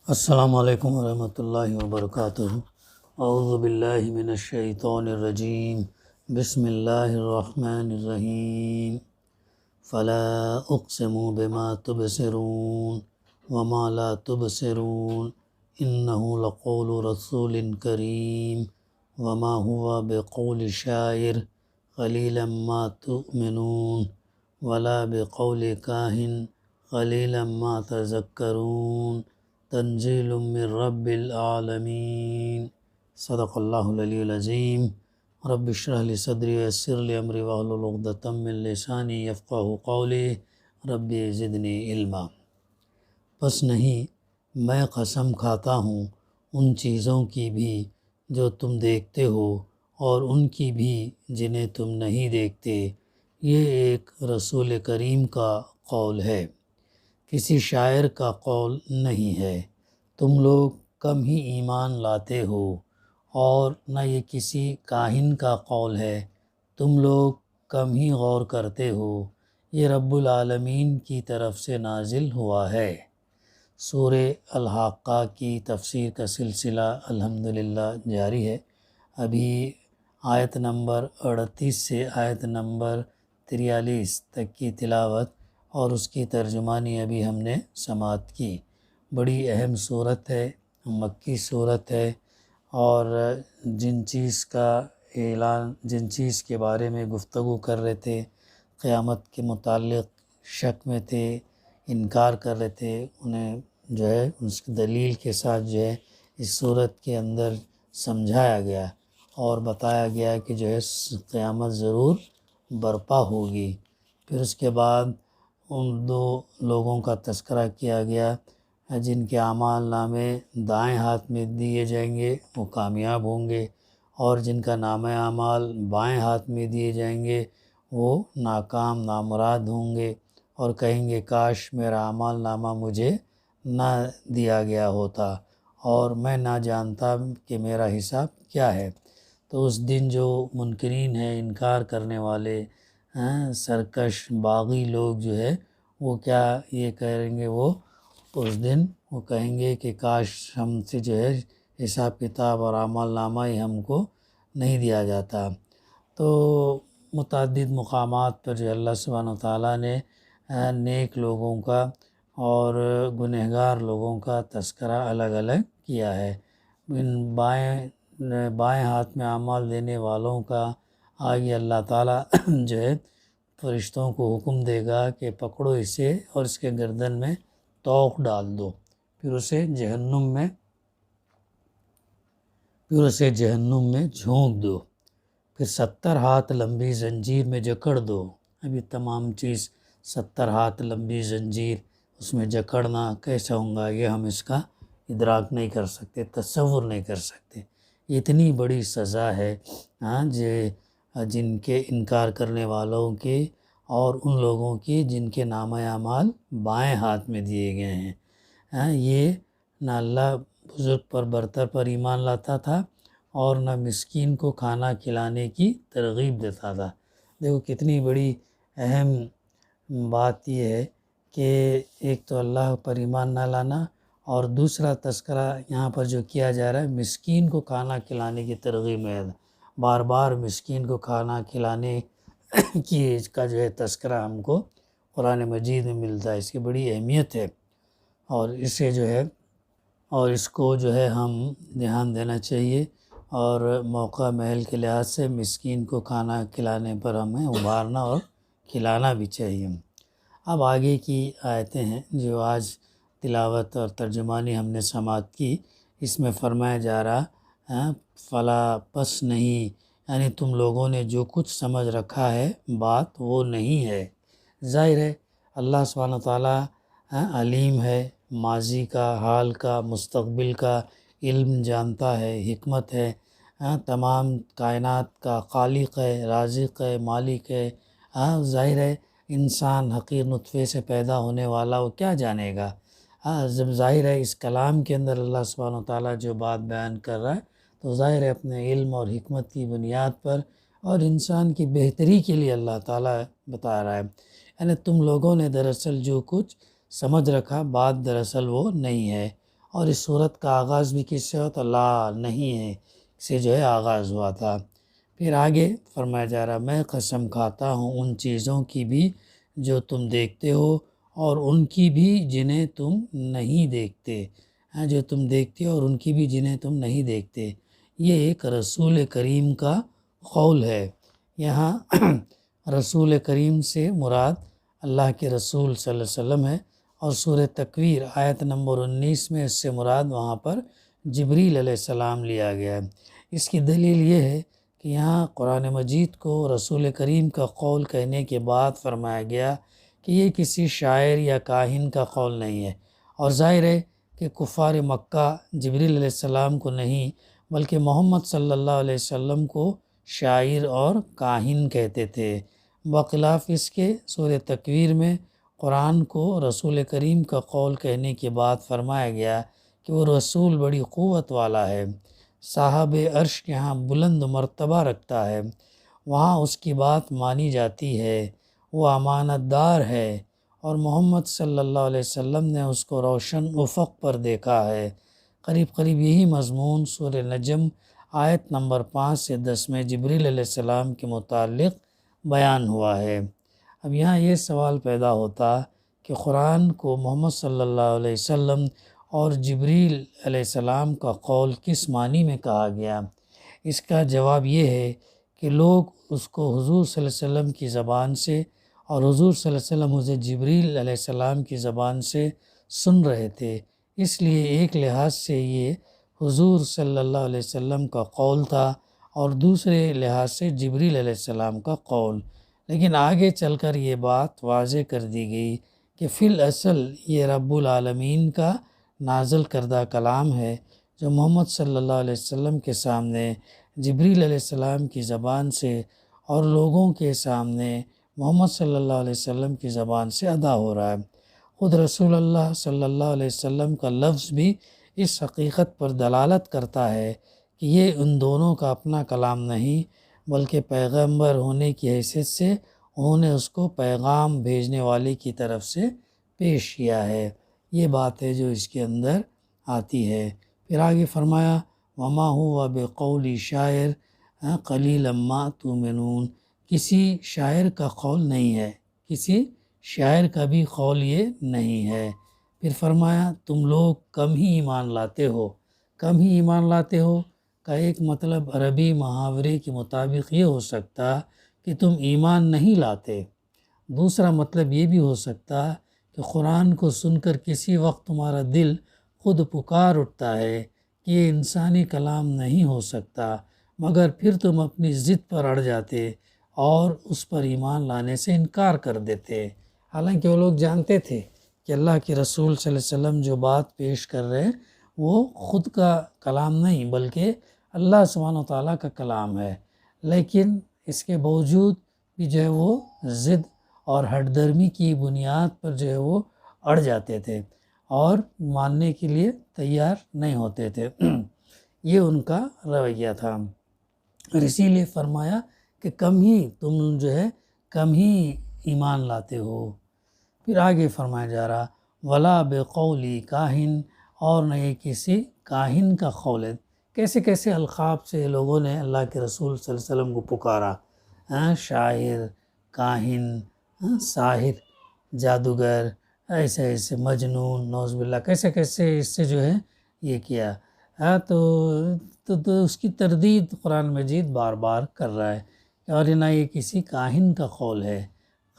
السلام علیکم ورحمۃ اللہ وبرکاتہ۔ اعوذ باللہ من الشیطان الرجیم، بسم اللہ الرحمن الرحیم۔ فلا اقسم بما تبصرون وما لا تبصرون انہ لقول رسول کریم وما هو بقول شاعر قلیلا ما تؤمنون ولا بقول کاہن قلیلا ما تذکرون تنزیل من رب العالمین۔ صدق اللہ العلی العظیم۔ رب اشرح لی صدری ویسر لی امری واحلل عقدۃ من لسانی یفقہوا قولی رب زدنی علما۔ پس نہیں، میں قسم کھاتا ہوں ان چیزوں کی بھی جو تم دیکھتے ہو اور ان کی بھی جنہیں تم نہیں دیکھتے، یہ ایک رسول کریم کا قول ہے، کسی شاعر کا قول نہیں ہے۔ تم لوگ کم ہی ایمان لاتے ہو، اور نہ یہ کسی کاہن کا قول ہے، تم لوگ کم ہی غور کرتے ہو، یہ رب العالمین کی طرف سے نازل ہوا ہے۔ سورہ الحاقہ کی تفسیر کا سلسلہ الحمدللہ جاری ہے۔ ابھی آیت نمبر 38 سے آیت نمبر 43 تک کی تلاوت اور اس کی ترجمانی ابھی ہم نے سماعت کی۔ بڑی اہم صورت ہے، مکی صورت ہے، اور جن چیز کے بارے میں گفتگو کر رہے تھے، قیامت کے متعلق شک میں تھے، انکار کر رہے تھے، انہیں جو ہے اس کی دلیل کے ساتھ جو ہے اس صورت کے اندر سمجھایا گیا اور بتایا گیا کہ جو ہے قیامت ضرور برپا ہوگی۔ پھر اس کے بعد ان دو لوگوں کا تذکرہ کیا گیا جن کے اعمال نامے دائیں ہاتھ میں دیے جائیں گے، وہ کامیاب ہوں گے، اور جن کا نامہ اعمال بائیں ہاتھ میں دیے جائیں گے وہ ناکام نامراد ہوں گے، اور کہیں گے کاش میرا اعمال نامہ مجھے نہ دیا گیا ہوتا اور میں نہ جانتا کہ میرا حساب کیا ہے۔ تو اس دن جو منکرین ہیں، انکار کرنے والے سرکش باغی لوگ جو ہے وہ کیا یہ کریں گے، وہ اس دن وہ کہیں گے کہ کاش ہم سے جو ہے حساب کتاب اور اعمال نامہ ہی ہم کو نہیں دیا جاتا۔ تو متعدد مقامات پر جو اللہ سبحانہ وتعالیٰ نے نیک لوگوں کا اور گنہگار لوگوں کا تذکرہ الگ الگ کیا ہے۔ ان بائیں ہاتھ میں اعمال دینے والوں کا آگے اللہ تعالیٰ جو ہے فرشتوں کو حکم دے گا کہ پکڑو اسے اور اس کے گردن میں توق ڈال دو، پھر اسے جہنم میں جھونک دو، پھر 70 ہاتھ لمبی زنجیر میں جکڑ دو۔ ابھی تمام چیز 70 ہاتھ لمبی زنجیر اس میں جکڑنا کیسا ہوگا، یہ ہم اس کا ادراک نہیں کر سکتے، تصور نہیں کر سکتے۔ اتنی بڑی سزا ہے جن کے انکار کرنے والوں کے اور ان لوگوں کی جن کے نامہ اعمال بائیں ہاتھ میں دیے گئے ہیں۔ یہ نہ اللہ بزرگ پر برتر پر ایمان لاتا تھا اور نہ مسکین کو کھانا کھلانے کی ترغیب دیتا تھا۔ دیکھو کتنی بڑی اہم بات یہ ہے کہ ایک تو اللہ پر ایمان نہ لانا، اور دوسرا تذکرہ یہاں پر جو کیا جا رہا ہے مسکین کو کھانا کھلانے کی ترغیب میں، بار بار مسکین کو کھانا کھلانے کی کا جو ہے تذکرہ ہم کو قرآن مجید میں ملتا ہے۔ اس کی بڑی اہمیت ہے، اور اسے جو ہے اور اس کو جو ہے ہم دھیان دینا چاہیے، اور موقع محل کے لحاظ سے مسکین کو کھانا کھلانے پر ہمیں ابھارنا اور کھلانا بھی چاہیے۔ اب آگے کی آیتیں ہیں جو آج تلاوت اور ترجمانی ہم نے سماعت کی، اس میں فرمایا جا رہا فلا پس نہیں، یعنی تم لوگوں نے جو کچھ سمجھ رکھا ہے بات وہ نہیں ہے۔ ظاہر ہے اللہ سبحانہ وتعالیٰ علیم ہے، ماضی کا، حال کا، مستقبل کا علم جانتا ہے، حکمت ہے، تمام کائنات کا خالق ہے، رازق ہے، مالک ہے۔ ظاہر ہے انسان حقیر نطفے سے پیدا ہونے والا وہ کیا جانے گا۔ جب ظاہر ہے اس کلام کے اندر اللہ سبحانہ وتعالیٰ جو بات بیان کر رہا ہے تو ظاہر ہے اپنے علم اور حکمت کی بنیاد پر اور انسان کی بہتری کے لیے اللہ تعالیٰ بتا رہا ہے۔ یعنی تم لوگوں نے دراصل جو کچھ سمجھ رکھا بات دراصل وہ نہیں ہے، اور اس صورت کا آغاز بھی کس سے ہوا تو لا نہیں ہے سے جو ہے آغاز ہوا تھا۔ پھر آگے فرمایا جا رہا میں قسم کھاتا ہوں ان چیزوں کی بھی جو تم دیکھتے ہو اور ان کی بھی جنہیں تم نہیں دیکھتے، جو تم دیکھتے ہو اور ان کی بھی جنہیں تم نہیں دیکھتے۔ یہ ایک رسول کریم کا قول ہے۔ یہاں رسول کریم سے مراد اللہ کے رسول صلی اللہ علیہ وسلم ہے، اور سورہ تکویر آیت نمبر 19 میں اس سے مراد وہاں پر جبریل علیہ السلام لیا گیا ہے۔ اس کی دلیل یہ ہے کہ یہاں قرآن مجید کو رسول کریم کا قول کہنے کے بعد فرمایا گیا کہ یہ کسی شاعر یا کاہن کا قول نہیں ہے، اور ظاہر ہے کہ کفار مکہ جبریل علیہ السلام کو نہیں بلکہ محمد صلی اللہ علیہ وسلم کو شاعر اور کاہن کہتے تھے۔ بخلاف اس کے سورہ تکویر میں قرآن کو رسول کریم کا قول کہنے کے بعد فرمایا گیا کہ وہ رسول بڑی قوت والا ہے، صاحب عرش کے ہاں بلند مرتبہ رکھتا ہے، وہاں اس کی بات مانی جاتی ہے، وہ امانت دار ہے، اور محمد صلی اللہ علیہ وسلم نے اس کو روشن افق پر دیکھا ہے۔ قریب قریب یہی مضمون سورہ نجم آیت نمبر 5 سے 10 میں جبریل علیہ السلام کے متعلق بیان ہوا ہے۔ اب یہاں یہ سوال پیدا ہوتا کہ قرآن کو محمد صلی اللہ علیہ وسلم اور جبریل علیہ السلام کا قول کس معنی میں کہا گیا؟ اس کا جواب یہ ہے کہ لوگ اس کو حضور صلی اللہ علیہ وسلم کی زبان سے اور حضور صلی اللہ علیہ وسلم حضرت جبریل علیہ السلام کی زبان سے سن رہے تھے، اس لیے ایک لحاظ سے یہ حضور صلی اللہ علیہ وسلم کا قول تھا اور دوسرے لحاظ سے جبریل علیہ السلام کا قول۔ لیکن آگے چل کر یہ بات واضح کر دی گئی کہ فی الاصل یہ رب العالمین کا نازل کردہ کلام ہے، جو محمد صلی اللہ علیہ وسلم کے سامنے جبریل علیہ السلام کی زبان سے اور لوگوں کے سامنے محمد صلی اللہ علیہ وسلم کی زبان سے ادا ہو رہا ہے۔ خود رسول اللہ صلی اللہ علیہ وسلم کا لفظ بھی اس حقیقت پر دلالت کرتا ہے کہ یہ ان دونوں کا اپنا کلام نہیں بلکہ پیغمبر ہونے کی حیثیت سے انہوں نے اس کو پیغام بھیجنے والے کی طرف سے پیش کیا ہے۔ یہ بات ہے جو اس کے اندر آتی ہے۔ پھر آگے فرمایا وما هو بقول شاعر قلیلا ما تؤمنون، کسی شاعر کا قول نہیں ہے، کسی شاعر کا بھی قول یہ نہیں ہے۔ پھر فرمایا تم لوگ کم ہی ایمان لاتے ہو۔ کم ہی ایمان لاتے ہو کا ایک مطلب عربی محاورے کے مطابق یہ ہو سکتا کہ تم ایمان نہیں لاتے۔ دوسرا مطلب یہ بھی ہو سکتا کہ قرآن کو سن کر کسی وقت تمہارا دل خود پکار اٹھتا ہے کہ یہ انسانی کلام نہیں ہو سکتا، مگر پھر تم اپنی ضد پر اڑ جاتے اور اس پر ایمان لانے سے انکار کر دیتے، حالانکہ وہ لوگ جانتے تھے کہ اللہ کے رسول صلی اللہ علیہ وسلم جو بات پیش کر رہے ہیں وہ خود کا کلام نہیں بلکہ اللہ سبحانہ و تعالیٰ کا کلام ہے، لیکن اس کے باوجود بھی جو ہے وہ ضد اور ہٹ درمی کی بنیاد پر جو ہے وہ اڑ جاتے تھے اور ماننے کے لیے تیار نہیں ہوتے تھے۔ یہ ان کا رویہ تھا، اور اسی لیے فرمایا کہ کم ہی تم جو ہے کم ہی ایمان لاتے ہو۔ پھر آگے فرمایا جا رہا ولا بقولی کاہن، اور نہ یہ کسی کاہن کا قول ہے۔ کیسے کیسے القاب سے لوگوں نے اللہ کے رسول صلی اللہ علیہ وسلم کو پکارا، شاعر، کاہن، ساحر، جادوگر، ایسے ایسے مجنون، نعوذ باللہ، کیسے کیسے اس سے جو ہے یہ کیا، تو اس کی تردید قرآن مجید بار بار کر رہا ہے، اور نہ یہ کسی کاہن کا قول ہے۔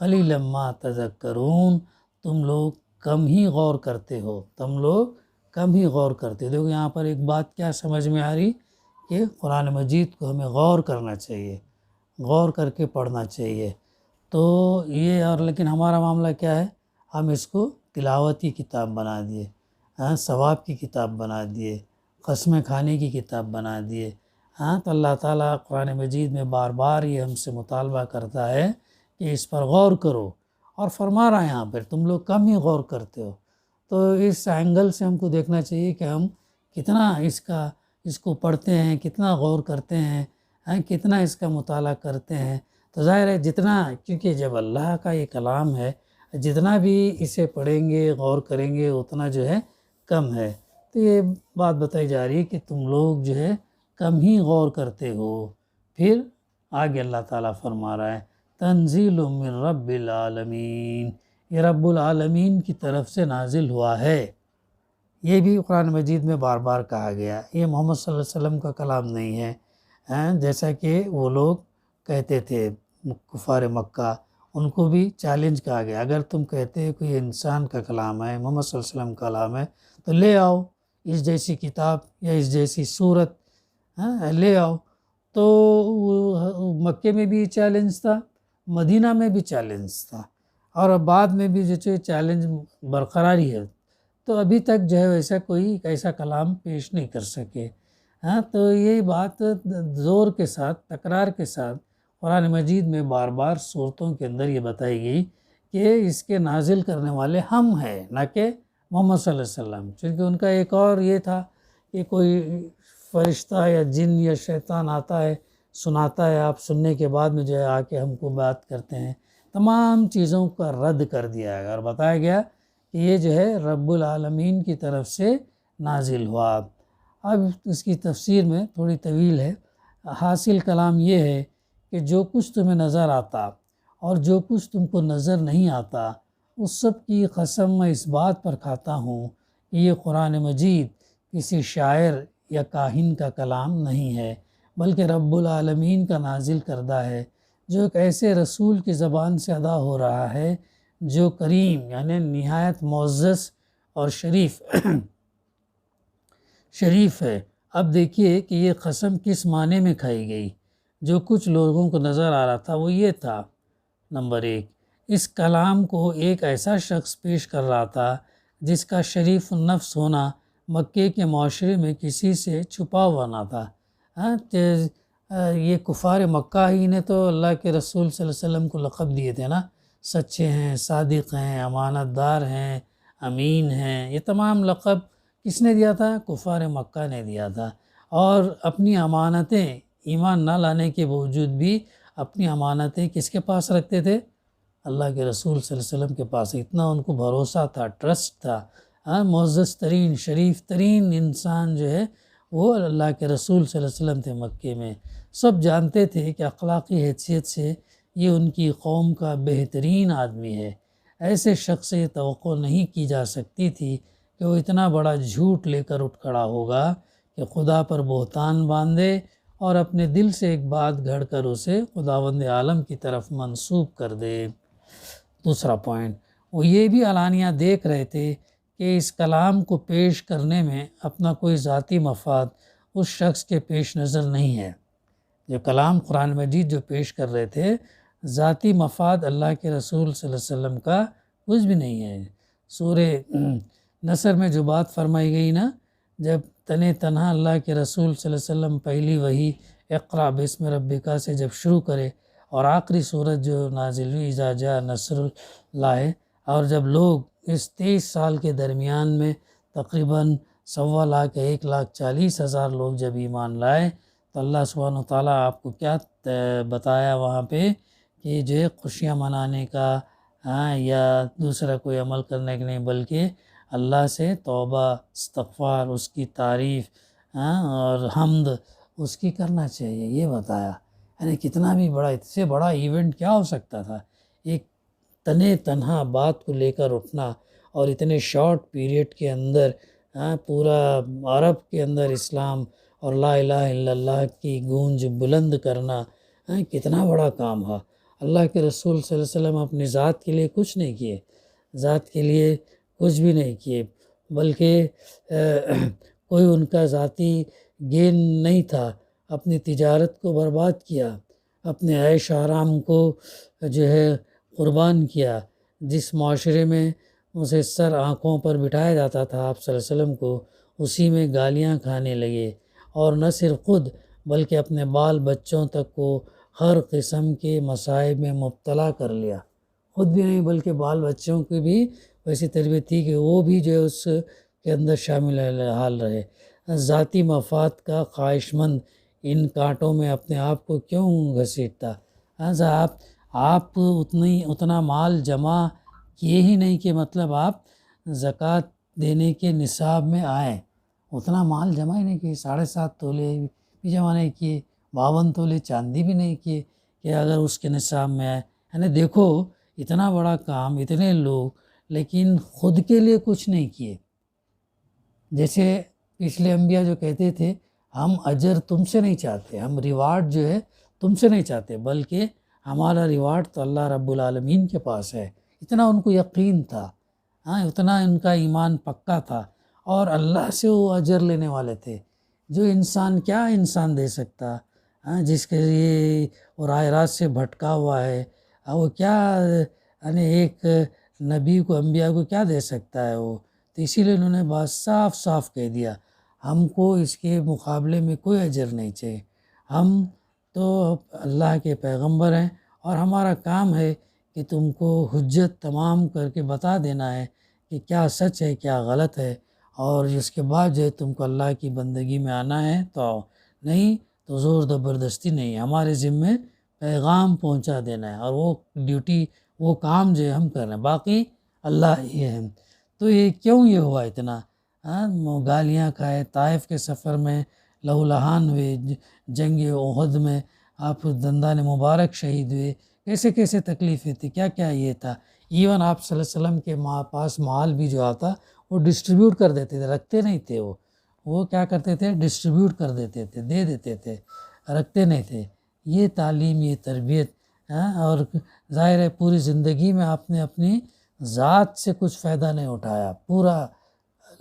قلیلا ما تذکرون، تم لوگ کم ہی غور کرتے ہو، تم لوگ کم ہی غور کرتے ہو۔ دیکھو یہاں پر ایک بات کیا سمجھ میں آ رہی کہ قرآن مجید کو ہمیں غور کرنا چاہیے، غور کر کے پڑھنا چاہیے۔ تو یہ اور لیکن ہمارا معاملہ کیا ہے، ہم اس کو تلاوتی کتاب بنا دیے، ثواب کی کتاب بنا دیے، قسمیں کھانے کی کتاب بنا دیے۔ تو اللہ تعالیٰ قرآن مجید میں بار بار یہ ہم سے مطالبہ کرتا ہے کہ اس پر غور کرو، اور فرما رہا ہے یہاں پر تم لوگ کم ہی غور کرتے ہو۔ تو اس اینگل سے ہم کو دیکھنا چاہیے کہ ہم کتنا اس کو پڑھتے ہیں، کتنا غور کرتے ہیں، کتنا اس کا مطالعہ کرتے ہیں۔ تو ظاہر ہے جتنا، کیونکہ جب اللہ کا یہ کلام ہے، جتنا بھی اسے پڑھیں گے غور کریں گے اتنا جو ہے کم ہے۔ تو یہ بات بتائی جا رہی ہے کہ تم لوگ جو ہے کم ہی غور کرتے ہو۔ پھر آگے اللہ تعالیٰ فرما رہا ہے تنزیل من رب العالمین، یہ رب العالمین کی طرف سے نازل ہوا ہے۔ یہ بھی قرآن مجید میں بار بار کہا گیا، یہ محمد صلی اللہ علیہ وسلم کا کلام نہیں ہے، جیسا کہ وہ لوگ کہتے تھے کفار مکہ، ان کو بھی چیلنج کہا گیا، اگر تم کہتے ہو کہ یہ انسان کا کلام ہے، محمد صلی اللہ علیہ وسلم کا کلام ہے، تو لے آؤ اس جیسی کتاب یا اس جیسی صورت، لے آؤ۔ تو مکے میں بھی چیلنج تھا، مدینہ میں بھی چیلنج تھا، اور اب بعد میں بھی جو چیلنج برقرار ہی ہے، تو ابھی تک جو ہے ویسا کوئی ایسا کلام پیش نہیں کر سکے۔ تو یہ بات زور کے ساتھ، تکرار کے ساتھ قرآن مجید میں بار بار صورتوں کے اندر یہ بتائی گئی کہ اس کے نازل کرنے والے ہم ہیں، نہ کہ محمد صلی اللہ علیہ وسلم، چونکہ ان کا ایک اور یہ تھا کہ کوئی فرشتہ یا جن یا شیطان آتا ہے، سناتا ہے، آپ سننے کے بعد میں جو ہے آ کے ہم کو بات کرتے ہیں، تمام چیزوں کا رد کر دیا گیا اور بتایا گیا کہ یہ جو ہے رب العالمین کی طرف سے نازل ہوا۔ اب اس کی تفسیر میں تھوڑی طویل ہے، حاصل کلام یہ ہے کہ جو کچھ تمہیں نظر آتا اور جو کچھ تم کو نظر نہیں آتا، اس سب کی قسم میں اس بات پر کھاتا ہوں کہ یہ قرآن مجید کسی شاعر یا کاہن کا کلام نہیں ہے، بلکہ رب العالمین کا نازل کردہ ہے، جو ایک ایسے رسول کی زبان سے ادا ہو رہا ہے جو کریم یعنی نہایت معزز اور شریف ہے۔ اب دیکھیے کہ یہ قسم کس معنی میں کھائی گئی۔ جو کچھ لوگوں کو نظر آ رہا تھا وہ یہ تھا، نمبر 1، اس کلام کو ایک ایسا شخص پیش کر رہا تھا جس کا شریف النفس ہونا مکے کے معاشرے میں کسی سے چھپا ہوا نہ تھا۔ یہ کفار مکہ ہی نے تو اللہ کے رسول صلی اللہ علیہ وسلم کو لقب دیے تھے نا، سچے ہیں، صادق ہیں، امانت دار ہیں، امین ہیں، یہ تمام لقب کس نے دیا تھا؟ کفار مکہ نے دیا تھا، اور اپنی امانتیں ایمان نہ لانے کے باوجود بھی اپنی امانتیں کس کے پاس رکھتے تھے؟ اللہ کے رسول صلی اللہ علیہ وسلم کے پاس۔ اتنا ان کو بھروسہ تھا، ٹرسٹ تھا۔ معزز ترین، شریف ترین انسان جو ہے وہ اللہ کے رسول صلی اللہ علیہ وسلم تھے مکے میں۔ سب جانتے تھے کہ اخلاقی حیثیت سے یہ ان کی قوم کا بہترین آدمی ہے۔ ایسے شخص سے توقع نہیں کی جا سکتی تھی کہ وہ اتنا بڑا جھوٹ لے کر اٹھ کھڑا ہوگا کہ خدا پر بہتان باندھے اور اپنے دل سے ایک بات گھڑ کر اسے خداوند عالم کی طرف منسوب کر دے۔ دوسرا پوائنٹ، وہ یہ بھی علانیہ دیکھ رہے تھے کہ اس کلام کو پیش کرنے میں اپنا کوئی ذاتی مفاد اس شخص کے پیش نظر نہیں ہے۔ جو کلام قرآن مجید جو پیش کر رہے تھے، ذاتی مفاد اللہ کے رسول صلی اللہ علیہ وسلم کا کچھ بھی نہیں ہے۔ سورہ نصر میں جو بات فرمائی گئی نا، جب تنہا اللہ کے رسول صلی اللہ علیہ وسلم پہلی وحی اقرا بسم ربک سے جب شروع کرے اور آخری سورت جو نازل ہوئی اذا جاء نصر اللہ، اور جب لوگ اس 23 سال کے درمیان میں تقریباً 1,40,40,000 لوگ جب ایمان لائے، تو اللہ سبحانہ وتعالیٰ آپ کو کیا بتایا وہاں پہ کہ جو ہے خوشیاں منانے کا یا دوسرا کوئی عمل کرنے کا نہیں، بلکہ اللہ سے توبہ، استغفار، اس کی تعریف اور حمد اس کی کرنا چاہیے، یہ بتایا۔ یعنی کتنا بھی بڑا، اس سے بڑا ایونٹ کیا ہو سکتا تھا؟ ایک تنہا بات کو لے کر اٹھنا اور اتنے شارٹ پیریڈ کے اندر پورا عرب کے اندر اسلام اور لا الہ الا اللہ کی گونج بلند کرنا، کتنا بڑا کام ہے۔ اللہ کے رسول صلی اللہ علیہ وسلم اپنی ذات کے لیے کچھ نہیں کیے، ذات کے لیے کچھ بھی نہیں کیے، بلکہ کوئی ان کا ذاتی گین نہیں تھا، اپنی تجارت کو برباد کیا، اپنے عیش آرام کو جو ہے قربان کیا۔ جس معاشرے میں مسحر آنکھوں پر بٹھایا جاتا تھا آپ صلی اللہ علیہ وسلم کو، اسی میں گالیاں کھانے لگے، اور نہ صرف خود بلکہ اپنے بال بچوں تک کو ہر قسم کے مصائب میں مبتلا کر لیا۔ خود بھی نہیں بلکہ بال بچوں کی بھی ویسی تربیت تھی کہ وہ بھی جو ہے اس کے اندر شامل حال رہے۔ ذاتی مفاد کا خواہش مند ان کانٹوں میں اپنے آپ کو کیوں گھسیٹتا؟ آپ اتنا مال جمع کیے ہی نہیں کہ مطلب آپ زکوٰۃ دینے کے نصاب میں آئیں، اتنا مال جمع ہی نہیں کیے، 7.5 تولے بھی جمع نہیں کیے، 52 تولے چاندی بھی نہیں کیے کہ اگر اس کے نصاب میں آئے. یعنی دیکھو اتنا بڑا کام، اتنے لوگ، لیکن خود کے لیے کچھ نہیں کیے. جیسے پچھلے انبیاء جو کہتے تھے ہم اجر تم سے نہیں چاہتے، ہم ریوارڈ جو ہے تم سے نہیں چاہتے، بلکہ ہمارا ریوارڈ تو اللہ رب العالمین کے پاس ہے. اتنا ان کو یقین تھا، اتنا ان کا ایمان پکا تھا، اور اللہ سے وہ اجر لینے والے تھے. جو انسان کیا انسان دے سکتا، جس کے لیے وہ راہ راست سے بھٹکا ہوا ہے، وہ کیا یعنی ایک نبی کو، انبیاء کو کیا دے سکتا ہے وہ. تو اسی لیے انہوں نے بات صاف صاف کہہ دیا ہم کو اس کے مقابلے میں کوئی اجر نہیں چاہیے. ہم تو اللہ کے پیغمبر ہیں، اور ہمارا کام ہے کہ تم کو حجت تمام کر کے بتا دینا ہے کہ کیا سچ ہے کیا غلط ہے، اور اس کے بعد جو ہے تم کو اللہ کی بندگی میں آنا ہے تو آؤ، نہیں تو زور زبردستی نہیں. ہمارے ذمے پیغام پہنچا دینا ہے، اور وہ ڈیوٹی، وہ کام جو ہے ہم کر رہے ہیں، باقی اللہ ہی ہے. تو یہ کیوں یہ ہوا اتنا، گالیاں کھائے، طائف کے سفر میں لہو لہان ہوئے، جنگ احد میں آپ دندان مبارک شہید ہوئے، کیسے کیسے تکلیفیں تھی، کیا کیا یہ تھا. ایون آپ صلی اللہ علیہ وسلم کے پاس مال بھی جو آتا وہ ڈسٹریبیوٹ کر دیتے تھے، رکھتے نہیں تھے. وہ کیا کرتے تھے، ڈسٹریبیوٹ کر دیتے تھے، دے دیتے تھے، رکھتے نہیں تھے. یہ تعلیم، یہ تربیت. اور ظاہر ہے پوری زندگی میں آپ نے اپنی ذات سے کچھ فائدہ نہیں اٹھایا، پورا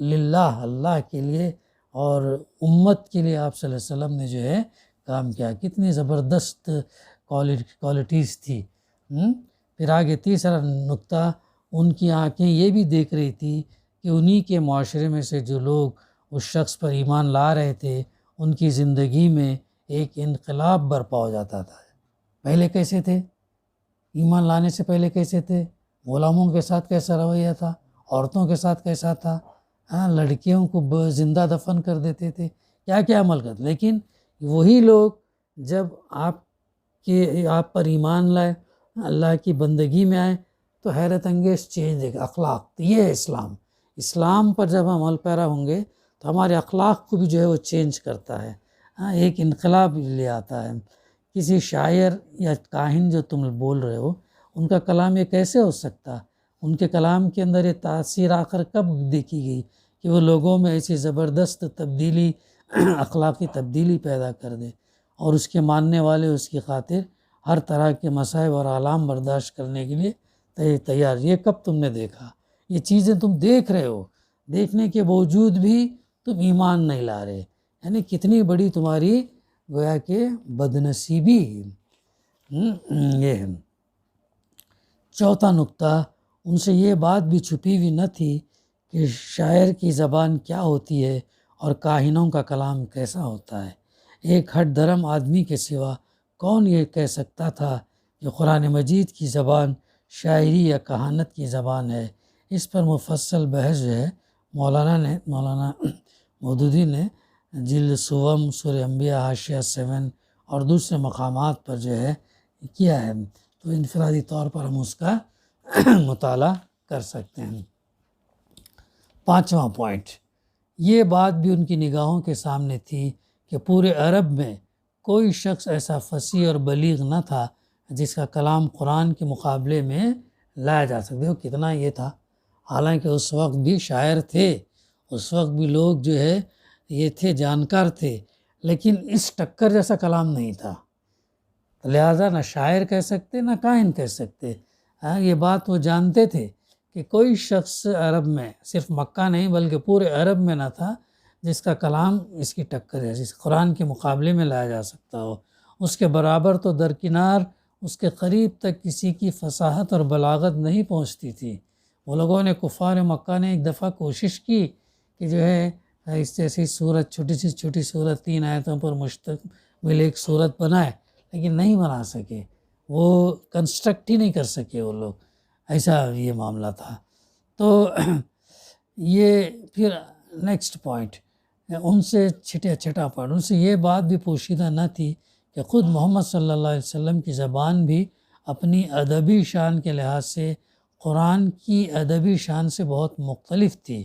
للہ، اللہ کے لیے اور امت کے لیے آپ صلی اللہ علیہ وسلم نے جو ہے کام کیا. کتنی زبردست کوالٹیز تھی. پھر آگے تیسرا نقطہ، ان کی آنکھیں یہ بھی دیکھ رہی تھی کہ انہی کے معاشرے میں سے جو لوگ اس شخص پر ایمان لا رہے تھے ان کی زندگی میں ایک انقلاب برپا ہو جاتا تھا. پہلے کیسے تھے، ایمان لانے سے پہلے کیسے تھے، غلاموں کے ساتھ کیسا رویہ تھا، عورتوں کے ساتھ کیسا تھا، لڑکیوں کو زندہ دفن کر دیتے تھے، کیا کیا عمل کرتے. لیکن وہی لوگ جب آپ پر ایمان لائے، اللہ کی بندگی میں آئے، تو حیرت انگیز چینج ہے اخلاق. یہ ہے اسلام. اسلام پر جب ہم عمل پیرا ہوں گے تو ہمارے اخلاق کو بھی جو ہے وہ چینج کرتا ہے، ایک انقلاب لے آتا ہے. کسی شاعر یا کاہن جو تم بول رہے ہو، ان کا کلام یہ کیسے ہو سکتا، ان کے کلام کے اندر یہ تاثیر آخر کب دیکھی گئی کہ وہ لوگوں میں ایسی زبردست تبدیلی، اخلاقی تبدیلی پیدا کر دے، اور اس کے ماننے والے اس کی خاطر ہر طرح کے مصائب اور آلام برداشت کرنے کے لیے تیار. یہ کب تم نے دیکھا؟ یہ چیزیں تم دیکھ رہے ہو، دیکھنے کے باوجود بھی تم ایمان نہیں لا رہے، یعنی کتنی بڑی تمہاری گویا کہ بدنصیبی. یہ ہے چوتھا نقطہ. ان سے یہ بات بھی چھپی ہوئی نہ تھی کہ شاعر کی زبان کیا ہوتی ہے اور کاہنوں کا کلام کیسا ہوتا ہے. ایک ہٹ درم آدمی کے سوا کون یہ کہہ سکتا تھا کہ قرآن مجید کی زبان شاعری یا کہانت کی زبان ہے. اس پر مفصل بحث جو ہے مولانا مودودی نے جلد سوم سورہ انبیاء حاشیہ 7 اور دوسرے مقامات پر جو ہے کیا ہے، تو انفرادی طور پر ہم اس کا مطالعہ کر سکتے ہیں. پانچواں پوائنٹ، یہ بات بھی ان کی نگاہوں کے سامنے تھی کہ پورے عرب میں کوئی شخص ایسا فصیح اور بلیغ نہ تھا جس کا کلام قرآن کے مقابلے میں لایا جا سکتے. وہ کتنا یہ تھا، حالانکہ اس وقت بھی شاعر تھے، اس وقت بھی لوگ جو ہے یہ تھے، جانکار تھے، لیکن اس ٹکر جیسا کلام نہیں تھا. لہٰذا نہ شاعر کہہ سکتے نہ کاہن کہہ سکتے. یہ بات وہ جانتے تھے کہ کوئی شخص عرب میں، صرف مکہ نہیں بلکہ پورے عرب میں نہ تھا جس کا کلام اس کی ٹکر ہے، جس قرآن کے مقابلے میں لایا جا سکتا ہو. اس کے برابر تو درکنار، اس کے قریب تک کسی کی فصاحت اور بلاغت نہیں پہنچتی تھی. وہ لوگوں نے، کفار مکہ نے ایک دفعہ کوشش کی کہ جو ہے اس جیسی صورت، چھوٹی صورت 3 آیتوں پر مشتمل ایک صورت بنائے، لیکن نہیں بنا سکے. وہ کنسٹرکٹ ہی نہیں کر سکے وہ لوگ، ایسا یہ معاملہ تھا. تو یہ پھر نیکسٹ پوائنٹ، ان سے چھٹا پوائنٹ، ان سے یہ بات بھی پوشیدہ نہ تھی کہ خود محمد صلی اللہ علیہ وسلم کی زبان بھی اپنی ادبی شان کے لحاظ سے قرآن کی ادبی شان سے بہت مختلف تھی.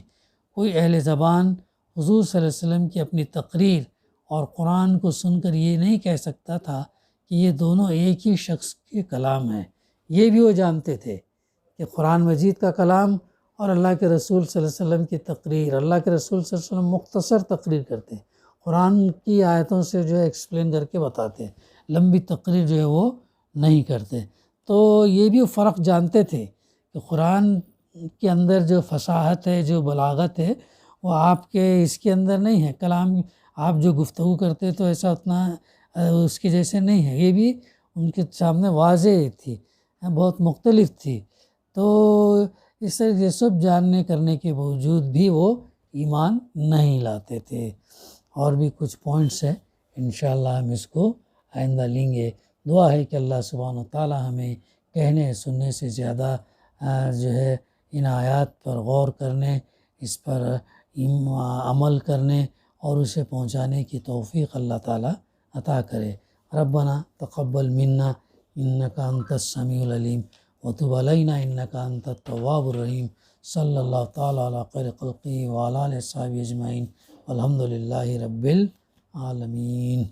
کوئی اہل زبان حضور صلی اللہ علیہ وسلم کی اپنی تقریر اور قرآن کو سن کر یہ نہیں کہہ سکتا تھا کہ یہ دونوں ایک ہی شخص کے کلام ہیں۔ یہ بھی وہ جانتے تھے کہ قرآن مجید کا کلام اور اللہ کے رسول صلی اللہ علیہ وسلم کی تقریر، اللہ کے رسول صلی اللہ علیہ وسلم مختصر تقریر کرتے ہیں، قرآن کی آیتوں سے جو ہے ایکسپلین کر کے بتاتے ہیں، لمبی تقریر جو ہے وہ نہیں کرتے۔ تو یہ بھی فرق جانتے تھے کہ قرآن کے اندر جو فصاحت ہے، جو بلاغت ہے، وہ آپ کے اس کے اندر نہیں ہے۔ کلام آپ جو گفتگو کرتے تو ایسا اتنا اس کے جیسے نہیں ہے، یہ بھی ان کے سامنے واضح تھی، بہت مختلف تھی۔ تو اس طرح یہ سب جاننے کرنے کے باوجود بھی وہ ایمان نہیں لاتے تھے۔ اور بھی کچھ پوائنٹس ہیں، انشاءاللہ ہم اس کو آئندہ لیں گے۔ دعا ہے کہ اللہ سبحانہ وتعالی ہمیں کہنے سننے سے زیادہ جو ہے ان آیات پر غور کرنے، اس پر عمل کرنے اور اسے پہنچانے کی توفیق اللہ تعالی عطا کرے۔ ربنا تقبل منا انک انت السمیع العلیم وتب علینا انک انت التواب الرحیم۔ صلی اللہ تعالی علی خیر خلقہ وعلی آلہ وصحبہ اجمعین والحمد للہ رب العالمین۔